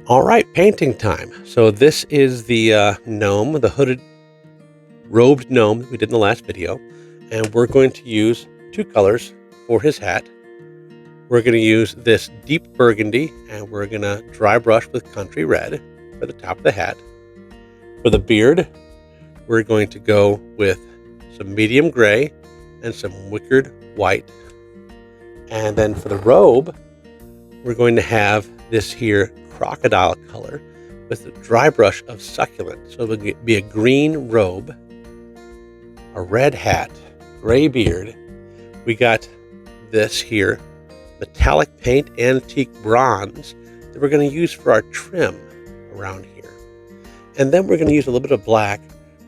All right, painting time. So this is the gnome, the hooded, robed gnome that we did in the last video, and we're going to use two colors for his hat. We're going to use this deep burgundy, and we're going to dry brush with country red for the top of the hat. For the beard, we're going to go with some medium gray and some wickered white. And then for the robe, we're going to have this here crocodile color with a dry brush of succulent. So it'll be a green robe, a red hat, gray beard. We got this here metallic paint antique bronze that we're going to use for our trim around here. And then we're going to use a little bit of black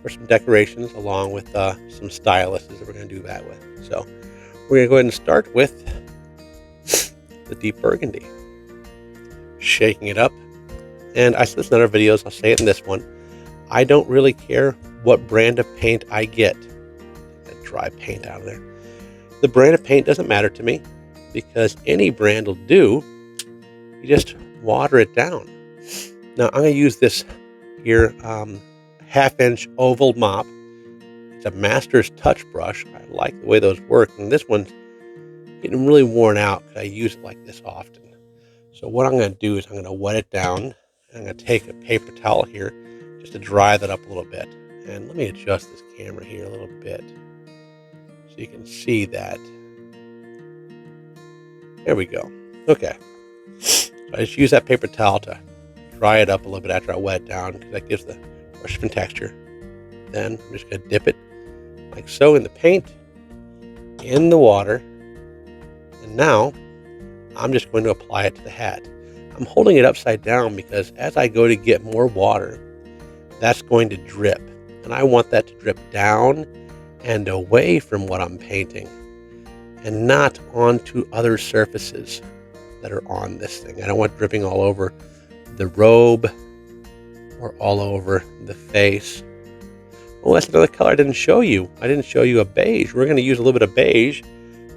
for some decorations along with some styluses that we're going to do that with. So we're going to go ahead and start with the deep burgundy. Shaking it up. And I said this in other videos, I'll say it in this one. I don't really care what brand of paint I get. Take that dry paint out of there. The brand of paint doesn't matter to me because any brand will do. You just water it down. Now I'm going to use this here 1/2-inch oval mop. It's a Master's Touch brush. I like the way those work. And this one's getting really worn out because I use it like this often. So what I'm going to do is I'm going to wet it down. I'm going to take a paper towel here just to dry that up a little bit. And let me adjust this camera here a little bit so you can see that. There we go. Okay. So I just use that paper towel to dry it up a little bit after I wet it down because that gives the brush different texture. Then I'm just going to dip it like so in the paint, in the water. And now I'm just going to apply it to the hat. I'm holding it upside down because as I go to get more water, that's going to drip. And I want that to drip down and away from what I'm painting and not onto other surfaces that are on this thing. I don't want dripping all over the robe or all over the face. Oh, that's another color I didn't show you. I didn't show you a beige. We're going to use a little bit of beige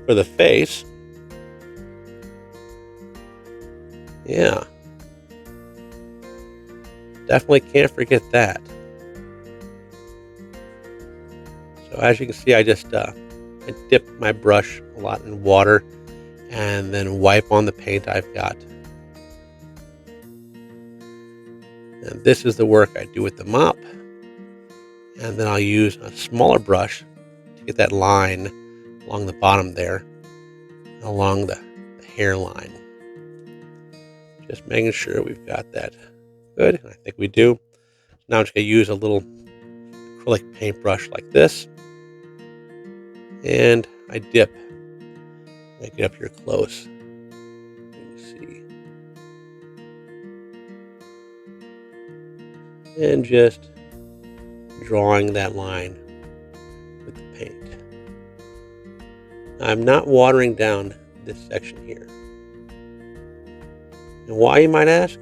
for the face. Yeah. Definitely can't forget that. So as you can see, I just I dip my brush a lot in water and then wipe on the paint I've got. And this is the work I do with the mop. And then I'll use a smaller brush to get that line along the bottom there, along the hairline. Just making sure we've got that good. I think we do. Now I'm just going to use a little acrylic paintbrush like this. And I dip. I get up here close. Let me see. And just drawing that line with the paint. I'm not watering down this section here. And why, you might ask?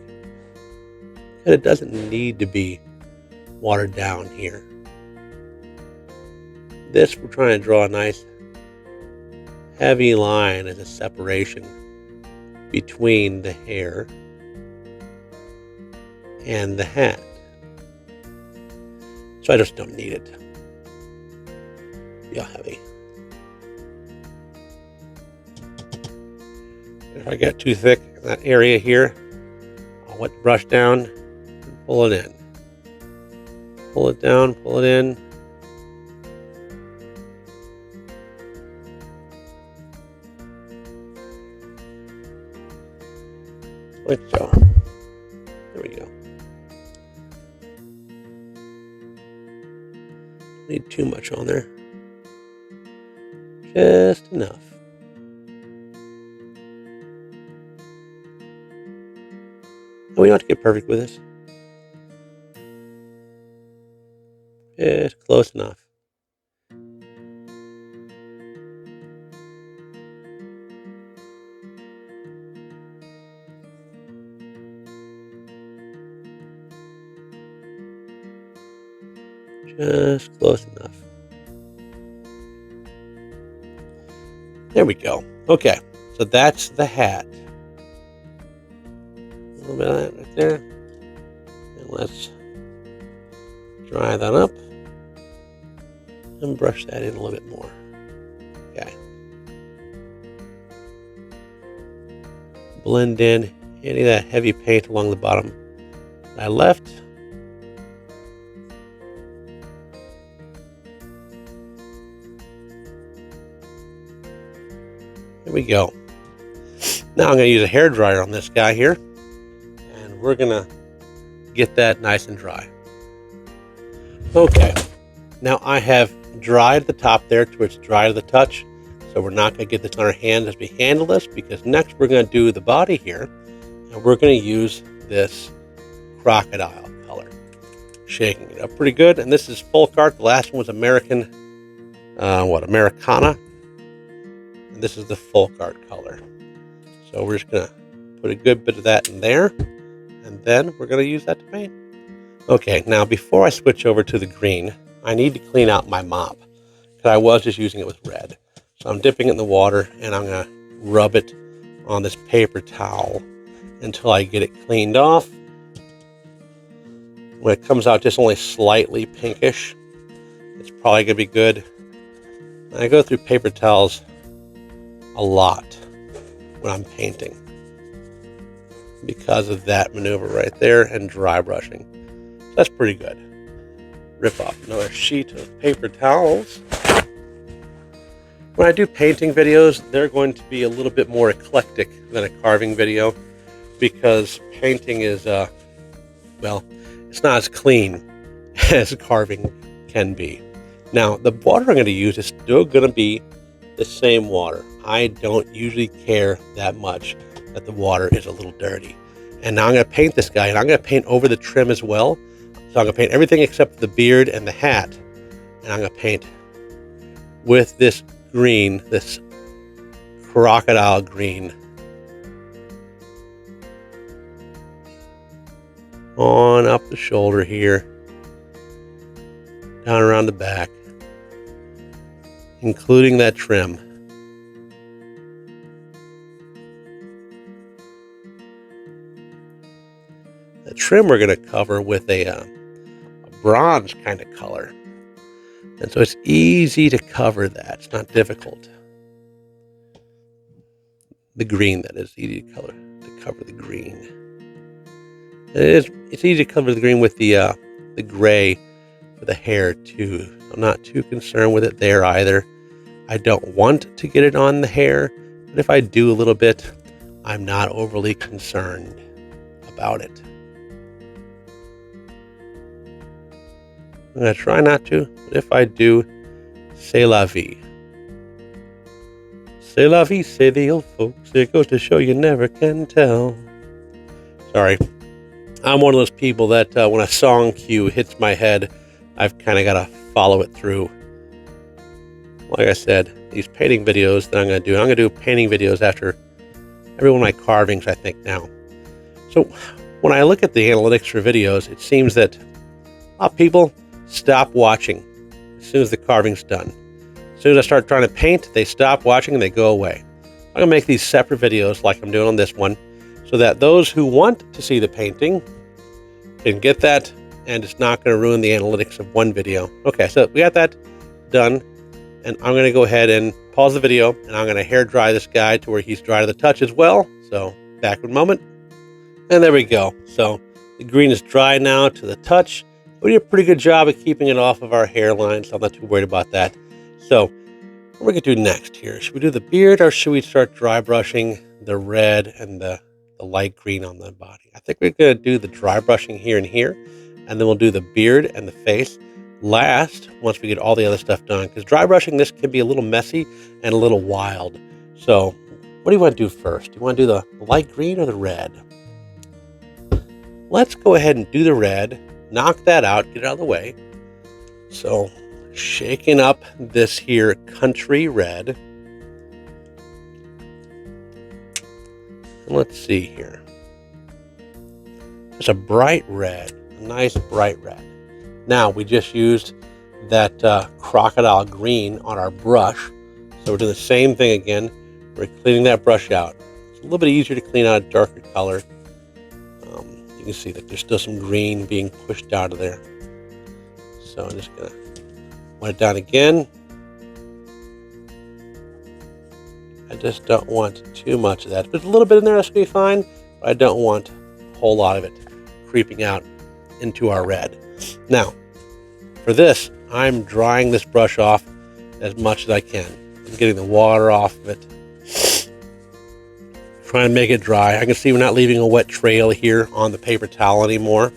Because it doesn't need to be watered down here. This, we're trying to draw a nice heavy line as a separation between the hair and the hat. So I just don't need it. Be all heavy. If I get too thick in that area here, I'll wet the brush down and pull it in. Pull it down, pull it in. Like so. There we go. Don't need too much on there. Just enough. We don't have to get perfect with this. Just close enough. Just close enough. There we go. Okay, so that's the hat. little bit of that right there. And let's dry that up and brush that in a little bit more. Okay. Blend in any of that heavy paint along the bottom that I left. There we go. Now I'm going to use a hair dryer on this guy here, and we're going to get that nice and dry. Okay, now I have dried the top there to where it's dry to the touch, so we're not going to get this on our hands as we handle this, because next we're going to do the body here, and we're going to use this crocodile color. Shaking it up pretty good, and this is Folk Art. The last one was Americana, and this is the Folk Art color. So we're just going to put a good bit of that in there, and then we're going to use that to paint. Okay, now before I switch over to the green, I need to clean out my mop, because I was just using it with red. So I'm dipping it in the water, and I'm going to rub it on this paper towel until I get it cleaned off. When it comes out just only slightly pinkish, it's probably going to be good. And I go through paper towels a lot when I'm painting because of that maneuver right there and dry brushing. So that's pretty good. Rip off another sheet of paper towels. When I do painting videos, they're going to be a little bit more eclectic than a carving video, because painting is, well, it's not as clean as carving can be. Now, the water I'm going to use is still going to be the same water. I don't usually care that much that the water is a little dirty. And now I'm going to paint this guy, and I'm going to paint over the trim as well. So I'm going to paint everything except the beard and the hat. And I'm going to paint with this green, this crocodile green, on up the shoulder here, down around the back, including that trim. The trim we're going to cover with a bronze kind of color. And so it's easy to cover that. It's not difficult. The green, that is, easy to cover the green. It's easy to cover the green with the gray for the hair too. I'm not too concerned with it there either. I don't want to get it on the hair, but if I do a little bit, I'm not overly concerned about it. I'm going to try not to, but if I do, c'est la vie. C'est la vie, say the old folks. It goes to show you never can tell. Sorry. I'm one of those people that when a song cue hits my head, I've kind of got to follow it through. Like I said, these painting videos that I'm going to do painting videos after every one of my carvings, I think, now. So when I look at the analytics for videos, it seems that a lot of people stop watching as soon as the carving's done. As soon as I start trying to paint, they stop watching and they go away. I'm going to make these separate videos like I'm doing on this one, so that those who want to see the painting can get that, and it's not going to ruin the analytics of one video. Okay, so we got that done, and I'm going to go ahead and pause the video, and I'm going to hair dry this guy to where he's dry to the touch as well. So back in a moment. And there we go. So the green is dry now to the touch. We did a pretty good job of keeping it off of our hairline, so I'm not too worried about that. So what we're going to do next here, should we do the beard, or should we start dry brushing the red and the light green on the body? I think we're going to do the dry brushing here and here, and then we'll do the beard and the face last once we get all the other stuff done, because dry brushing this can be a little messy and a little wild. So what do you want to do first? Do you want to do the light green or the red? Let's go ahead and do the red, knock that out, get it out of the way. So shaking up this here country red. And let's see here. It's a bright red, a nice bright red. Now we just used that crocodile green on our brush. So we're doing the same thing again. We're cleaning that brush out. It's a little bit easier to clean out a darker color. You can see that there's still some green being pushed out of there. So I'm just gonna wet it down again. I just don't want too much of that. If there's a little bit in there, that's gonna be fine, but I don't want a whole lot of it creeping out into our red. Now, for this, I'm drying this brush off as much as I can. I'm getting the water off of it. Trying to make it dry. I can see we're not leaving a wet trail here on the paper towel anymore.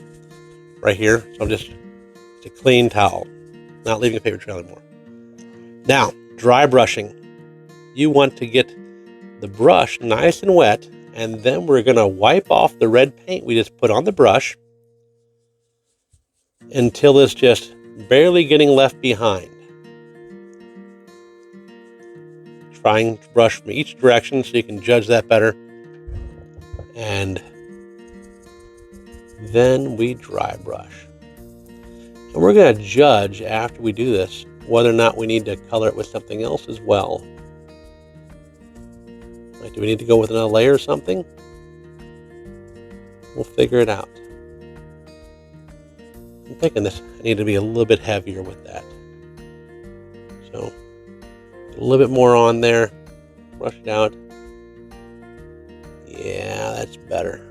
Right here. So it's a clean towel. Not leaving a paper trail anymore. Now, dry brushing. You want to get the brush nice and wet, and then we're going to wipe off the red paint we just put on the brush until it's just barely getting left behind. Trying to brush from each direction so you can judge that better. And then we dry brush. And we're going to judge after we do this whether or not we need to color it with something else as well. Like, do we need to go with another layer or something? We'll figure it out. I'm thinking this, I need to be a little bit heavier with that. So, a little bit more on there. Brush it out. Yeah, that's better.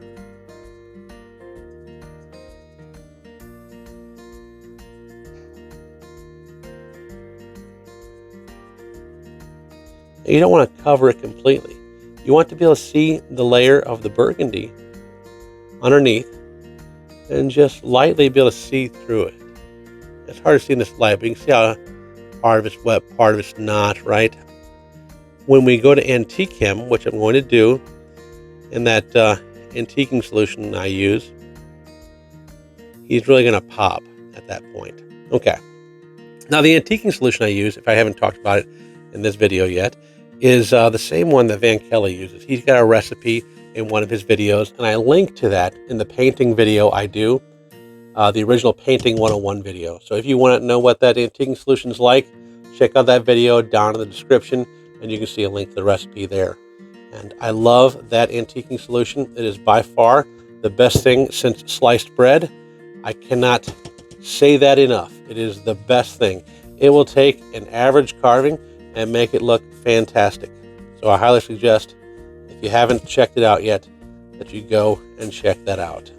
You don't want to cover it completely. You want to be able to see the layer of the burgundy underneath and just lightly be able to see through it. It's hard to see in this light, but you can see how part of it's wet, part of it's not, right? When we go to Antiquem, which I'm going to do in that antiquing solution I use, he's really going to pop at that point. Okay. Now the antiquing solution I use, if I haven't talked about it in this video yet, is the same one that Van Kelly uses. He's got a recipe in one of his videos, and I link to that in the painting video I do, the original Painting 101 video. So if you want to know what that antiquing solution is like, check out that video down in the description, and you can see a link to the recipe there. And I love that antiquing solution. It is by far the best thing since sliced bread. I cannot say that enough. It is the best thing. It will take an average carving and make it look fantastic. So I highly suggest, if you haven't checked it out yet, that you go and check that out.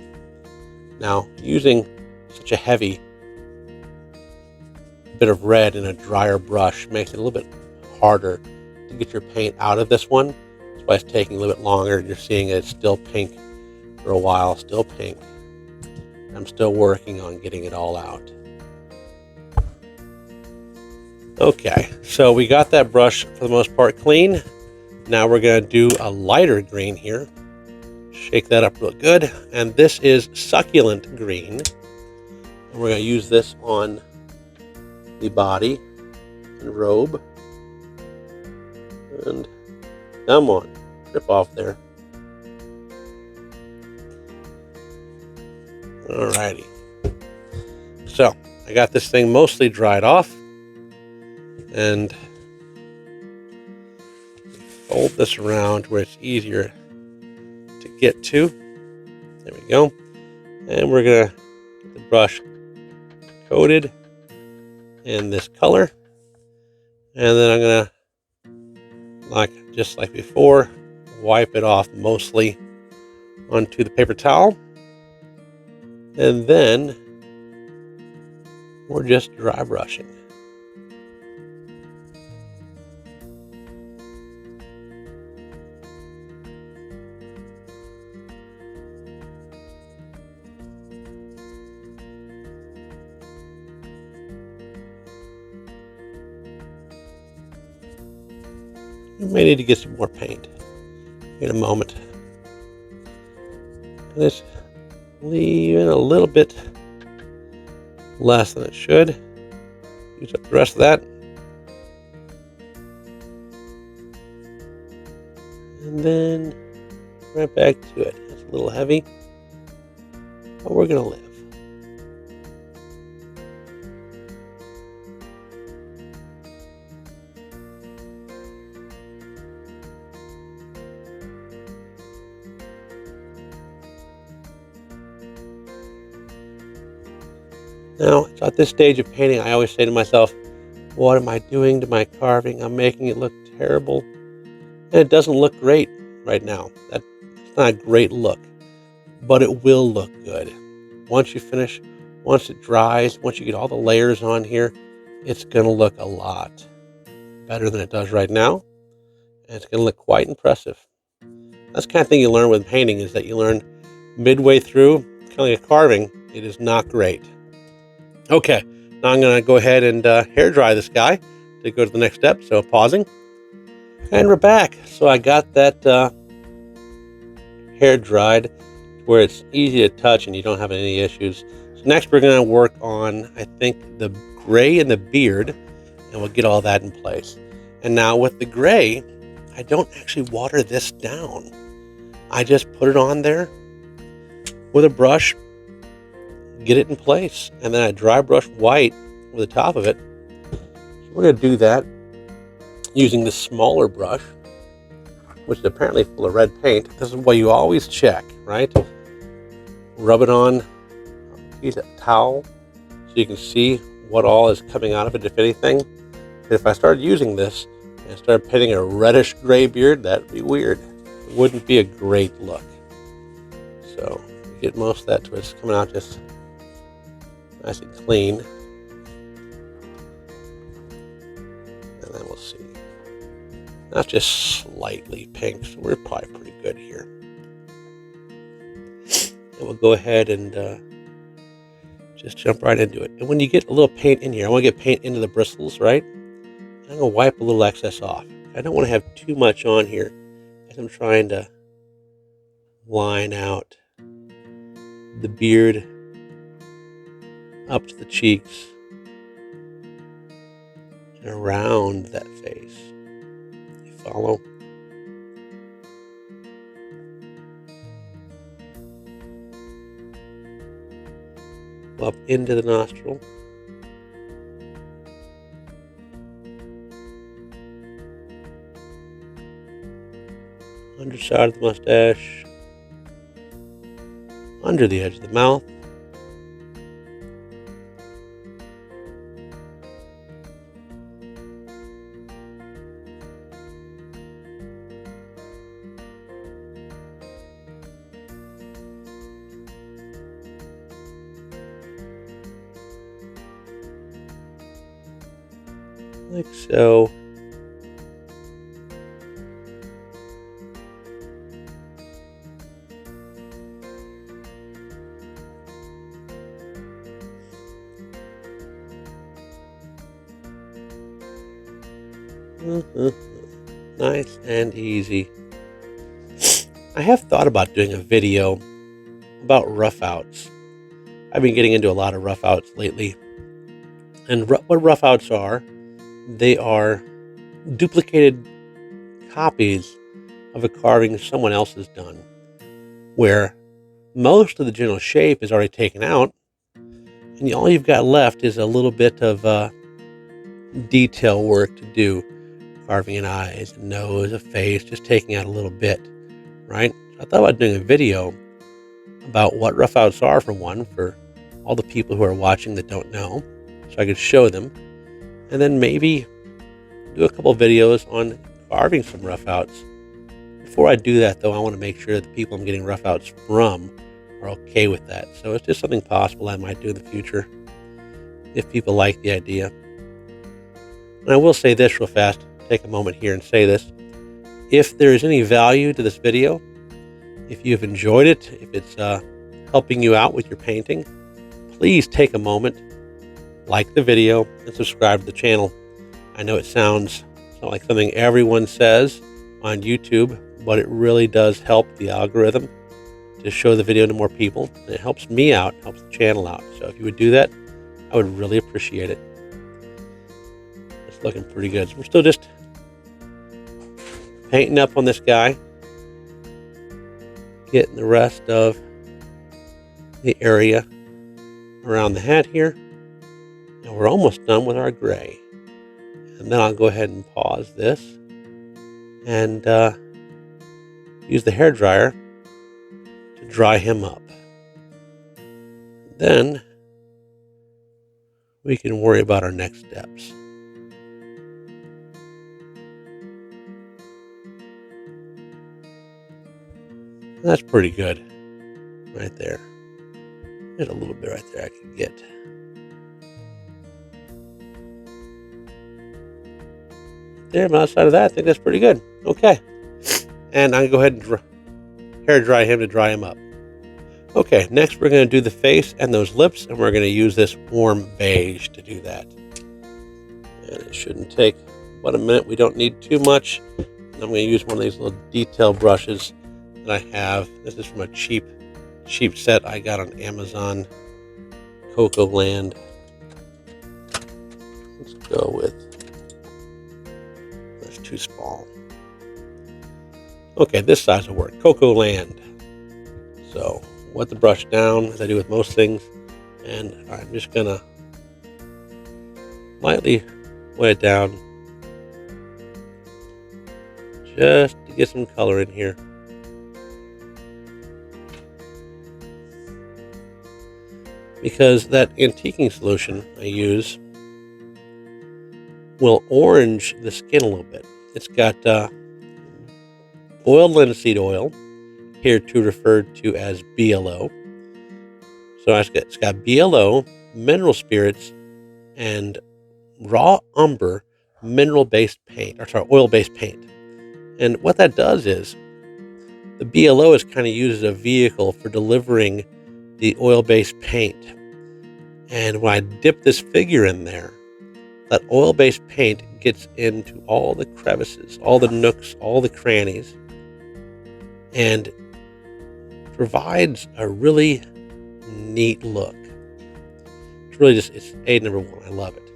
Now, using such a heavy bit of red in a drier brush makes it a little bit harder to get your paint out of this one. That's why it's taking a little bit longer. You're seeing it's still pink for a while, still pink. I'm still working on getting it all out. Okay, so we got that brush for the most part clean. Now we're going to do a lighter green here. Shake that up real good. And this is Succulent Green. And we're going to use this on the body and robe. And come on, strip off there. Alrighty. So I got this thing mostly dried off. And fold this around where it's easier to get to. There we go. And we're going to get the brush coated in this color. And then I'm going to, just like before, wipe it off mostly onto the paper towel. And then we're just dry brushing. You may need to get some more paint in a moment. Let's leave it a little bit less than it should. Use up the rest of that. And then right back to it. It's a little heavy, but we're going to live. Now, so at this stage of painting, I always say to myself, what am I doing to my carving? I'm making it look terrible. And it doesn't look great right now. That's not a great look, but it will look good. Once you finish, once it dries, once you get all the layers on here, it's going to look a lot better than it does right now. And it's going to look quite impressive. That's the kind of thing you learn with painting, is that you learn midway through, kind of like a carving, it is not great. Okay, now I'm going to go ahead and hair dry this guy to go to the next step. So pausing. And we're back. So I got that hair dried where it's easy to touch and you don't have any issues. So next we're going to work on, I think, the gray in the beard, and we'll get all that in place. And now with the gray, I don't actually water this down. I just put it on there with a brush, get it in place, and then I dry brush white over the top of it. So we're going to do that using the smaller brush, which is apparently full of red paint. This is what you always check, right? Rub it on a piece of towel so you can see what all is coming out of it, if anything. If I started using this and started painting a reddish gray beard, that'd be weird. It wouldn't be a great look. So get most of that to it's coming out just nice and clean. And then we'll see. That's just slightly pink, so we're probably pretty good here. And we'll go ahead and just jump right into it. And when you get a little paint in here, I want to get paint into the bristles, right? I'm going to wipe a little excess off. I don't want to have too much on here as I'm trying to line out the beard up to the cheeks and around that face. You follow? Up into the nostril. Underside of the mustache. Under the edge of the mouth. Like so. Nice and easy. I have thought about doing a video about rough outs. I've been getting into a lot of rough outs lately. And what rough outs are, they are duplicated copies of a carving someone else has done, where most of the general shape is already taken out, and all you've got left is a little bit of detail work to do, carving an eyes, a nose, a face, just taking out a little bit, right? I thought about doing a video about what rough outs are, for one, for all the people who are watching that don't know, so I could show them, and then maybe do a couple videos on carving some rough outs. Before I do that, though, I want to make sure that the people I'm getting rough outs from are okay with that. So it's just something possible I might do in the future if people like the idea. And I will say this real fast, take a moment here and say this. If there is any value to this video, if you've enjoyed it, if it's helping you out with your painting, please take a moment, like the video, and subscribe to the channel. I know it sounds like something everyone says on YouTube, but it really does help the algorithm to show the video to more people. And it helps me out, helps the channel out. So if you would do that, I would really appreciate it. It's looking pretty good. So we're still just painting up on this guy, getting the rest of the area around the head here. And we're almost done with our gray. And then I'll go ahead and pause this and use the hair dryer to dry him up. Then we can worry about our next steps. That's pretty good right there. There's a little bit right there I can get. There, but outside of that, I think that's pretty good. Okay. And I'm going to go ahead and hair dry him to dry him up. Okay, next we're going to do the face and those lips, and we're going to use this warm beige to do that. And it shouldn't take but a minute. We don't need too much. I'm going to use one of these little detail brushes that I have. This is from a cheap set I got on Amazon, Coco Land. Let's go with, that's too small. Okay, this size will work. Coco Land. So, wet the brush down, as I do with most things, and I'm just gonna lightly wet it down just to get some color in here. Because that antiquing solution I use will orange the skin a little bit. It's got boiled linseed oil, here to referred to as BLO. So it's got BLO, mineral spirits, and raw umber mineral-based paint, oil-based paint. And what that does is the BLO is kind of used as a vehicle for delivering the oil-based paint. And when I dip this figure in there, that oil-based paint gets into all the crevices, all the nooks, all the crannies, and provides a really neat look. It's really it's number one. I love it.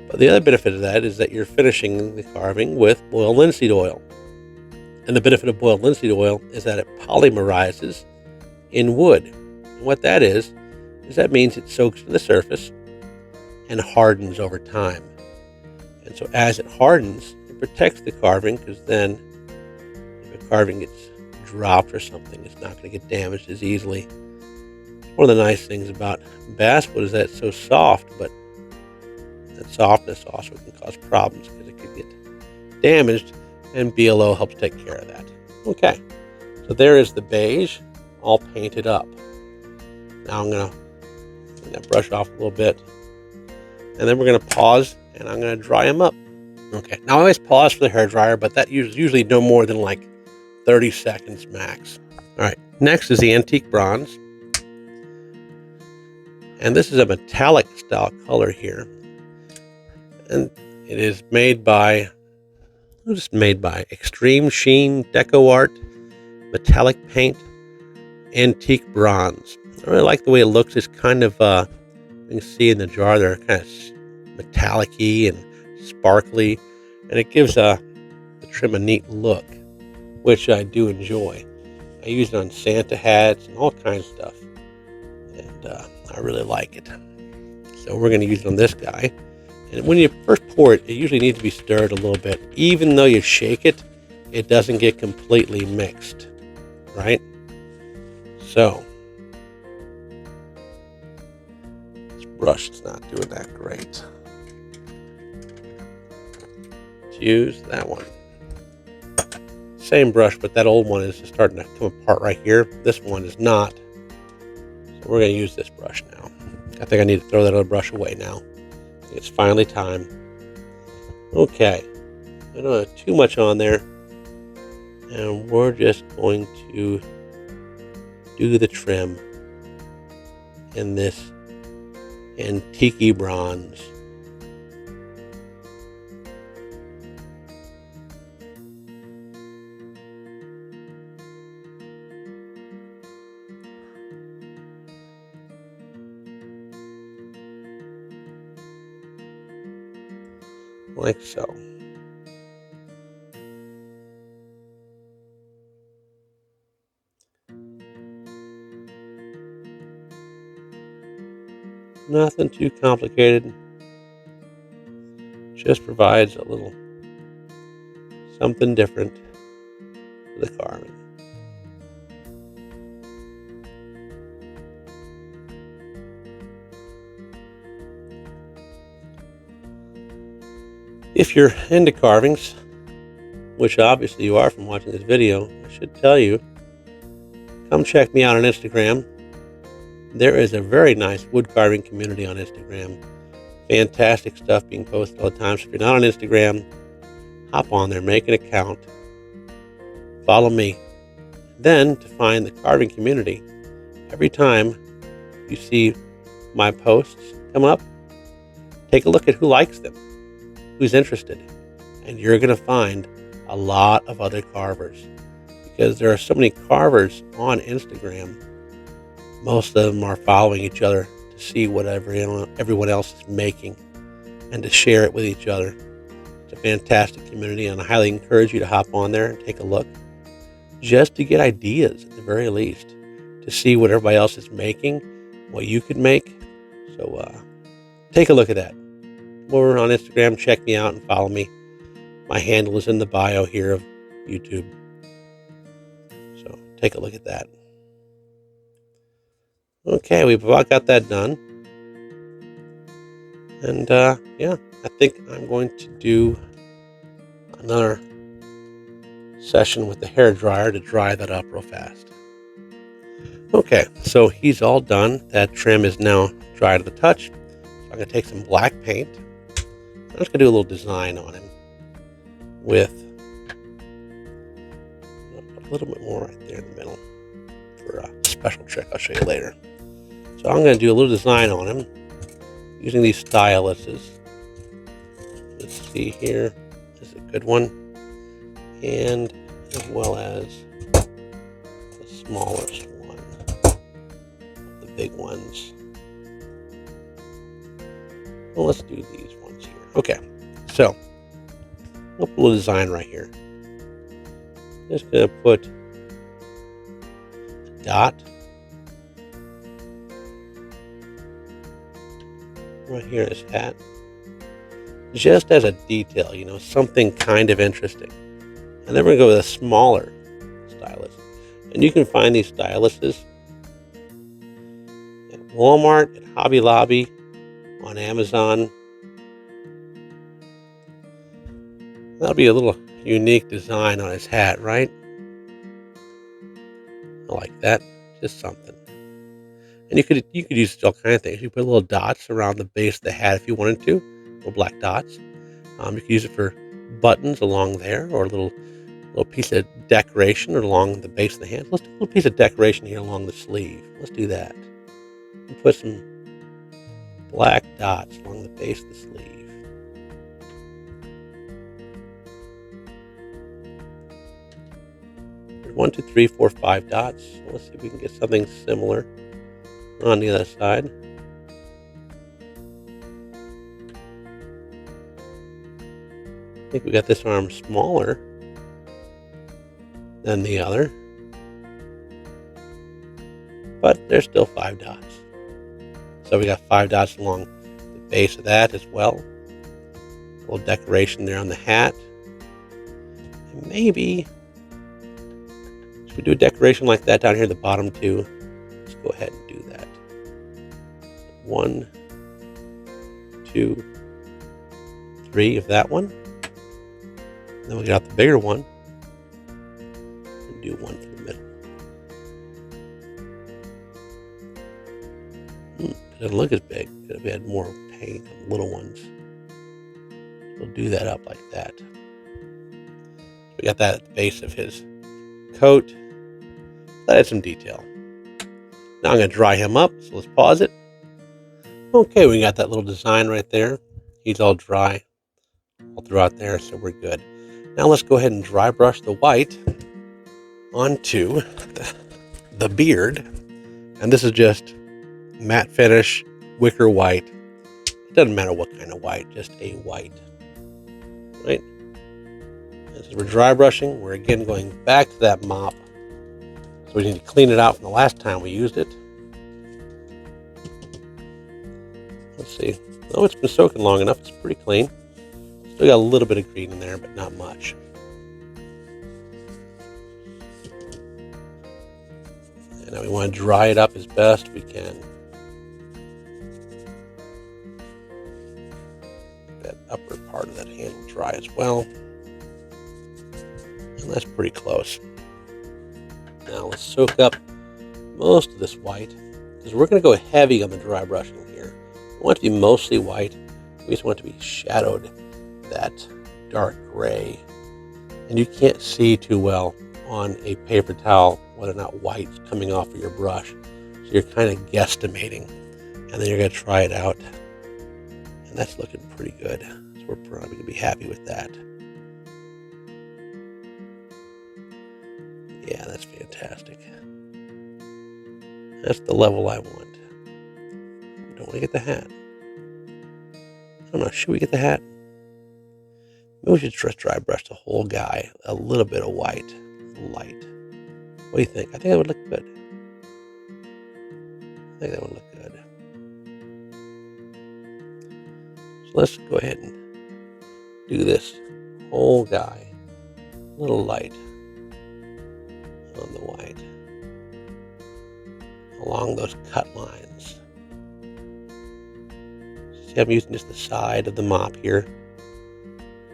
But the other benefit of that is that you're finishing the carving with boiled linseed oil. And the benefit of boiled linseed oil is that it polymerizes in wood. And what that is that means it soaks to the surface and hardens over time. And so as it hardens, it protects the carving, because then if a carving gets dropped or something, it's not going to get damaged as easily. One of the nice things about basswood is that it's so soft, but that softness also can cause problems because it could get damaged, and BLO helps take care of that. Okay, so there is the beige all painted up. Now I'm going to clean that brush off a little bit, and then we're going to pause, and I'm going to dry them up. Okay, now I always pause for the hair dryer, but that usually no more than like 30 seconds max. All right, next is the antique bronze. And this is a metallic style color here. And it is made by Extreme Sheen Deco Art Metallic Paint Antique Bronze. I really like the way it looks. It's kind of, you can see in the jar, they're kind of metallic-y and sparkly. And it gives the trim a neat look, which I do enjoy. I use it on Santa hats and all kinds of stuff. And I really like it. So we're going to use it on this guy. And when you first pour it, it usually needs to be stirred a little bit. Even though you shake it, it doesn't get completely mixed, right? So this brush is not doing that great. Let's use that one. Same brush, but that old one is just starting to come apart right here. This one is not. So we're going to use this brush now. I think I need to throw that other brush away now. It's finally time. Okay. I don't have too much on there. And we're just going to do the trim in this antique bronze. Like so. Nothing too complicated. Just provides a little something different for the carving. If you're into carvings, which obviously you are from watching this video, I should tell you, come check me out on Instagram. There is a very nice wood carving community on Instagram. Fantastic stuff being posted all the time. So if you're not on Instagram, hop on there, make an account, follow me. Then to find the carving community, every time you see my posts come up, take a look at who likes them, who's interested, and you're going to find a lot of other carvers, because there are so many carvers on Instagram. Most of them are following each other to see what everyone else is making and to share it with each other. It's a fantastic community, and I highly encourage you to hop on there and take a look, just to get ideas at the very least, to see what everybody else is making, what you could make. So take a look at that. Come over on Instagram, check me out and follow me. My handle is in the bio here of YouTube. So take a look at that. Okay, we've about got that done. And yeah, I think I'm going to do another session with the hair dryer to dry that up real fast. Okay, so he's all done. That trim is now dry to the touch. So I'm going to take some black paint. I'm just going to do a little design on him with a little bit more right there in the middle for a special trick I'll show you later. So I'm going to do a little design on him using these styluses. Let's see here. This is a good one. And as well as the smallest one, the big ones. Well, let's do these ones here. Okay, so we'll put a little design right here. Just gonna put a dot right here in his hat, just as a detail, something kind of interesting. And then we're going to go with a smaller stylus. And you can find these styluses at Walmart, at Hobby Lobby, on Amazon. That'll be a little unique design on his hat, right? I like that. Just something. And you could use all kinds of things. You put little dots around the base of the hat if you wanted to, little black dots. You could use it for buttons along there, or a little piece of decoration along the base of the hand. Let's do a little piece of decoration here along the sleeve. Let's do that. And put some black dots along the base of the sleeve. There's 1, 2, 3, 4, 5 dots. So let's see if we can get something similar on the other side. I think we got this arm smaller than the other, but there's still 5 dots. So we got 5 dots along the base of that as well. A little decoration there on the hat. And maybe should we do a decoration like that down here at the bottom too? Let's go ahead and do that. 1, 2, 3 of that one. Then we got the bigger one. And do one for the middle. It doesn't look as big. If we had more paint on the little ones, we'll do that up like that. We got that at the base of his coat. That had some detail. Now I'm going to dry him up, so let's pause it. Okay, we got that little design right there. He's all dry all throughout there, so we're good. Now let's go ahead and dry brush the white onto the beard. And this is just matte finish, wicker white. It doesn't matter what kind of white, just a white. Right? As we're dry brushing, we're again going back to that mop. So we need to clean it out from the last time we used it. Let's see. Oh, it's been soaking long enough. It's pretty clean. Still got a little bit of green in there, but not much. And now we want to dry it up as best we can. That upper part of that handle dry as well. And that's pretty close. Now let's soak up most of this white, because we're going to go heavy on the dry brushing here. We want it to be mostly white. We just want it to be shadowed that dark gray. And you can't see too well on a paper towel whether or not white's coming off of your brush. So you're kind of guesstimating, and then you're going to try it out. And that's looking pretty good. So we're probably going to be happy with that. Yeah, that's fantastic. That's the level I want. Don't want to get the hat. I don't know, should we get the hat? Maybe we should just dry brush the whole guy. A little bit of white, light. What do you think? I think that would look good. I think that would look good. So let's go ahead and do this whole guy. A little light on the white. Along those cut lines. See, I'm using just the side of the mop here,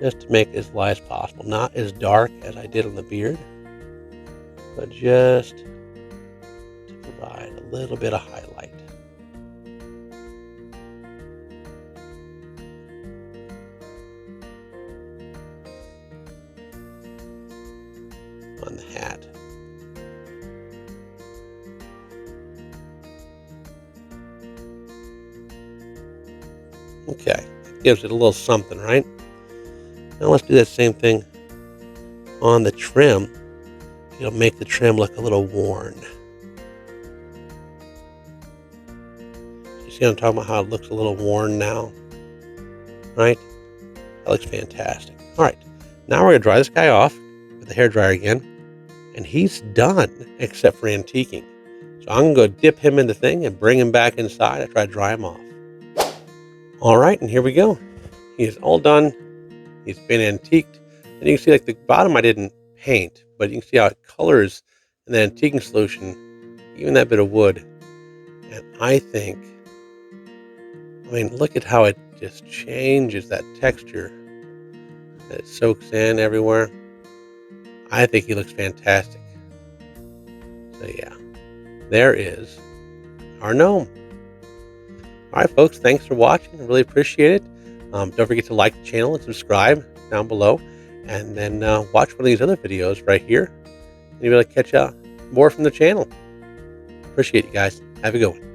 just to make it as light as possible. Not as dark as I did on the beard, but just to provide a little bit of highlight. On the hat. Okay, gives it a little something, right? Now let's do that same thing on the trim. It'll make the trim look a little worn. You see what I'm talking about, how it looks a little worn now? Right? That looks fantastic. All right, now we're going to dry this guy off with the hairdryer again. And he's done, except for antiquing. So I'm going to go dip him in the thing and bring him back inside after I dry him off. All right, and here we go. He's all done. He's been antiqued. And you can see like the bottom I didn't paint, but you can see how it colors in the antiquing solution, even that bit of wood. And I mean, look at how it just changes that texture. And it soaks in everywhere. I think he looks fantastic. So yeah, there is our gnome. All right, folks, thanks for watching. I really appreciate it. Don't forget to like the channel and subscribe down below. And then watch one of these other videos right here. And you'll be able to catch more from the channel. Appreciate you guys. Have a good one.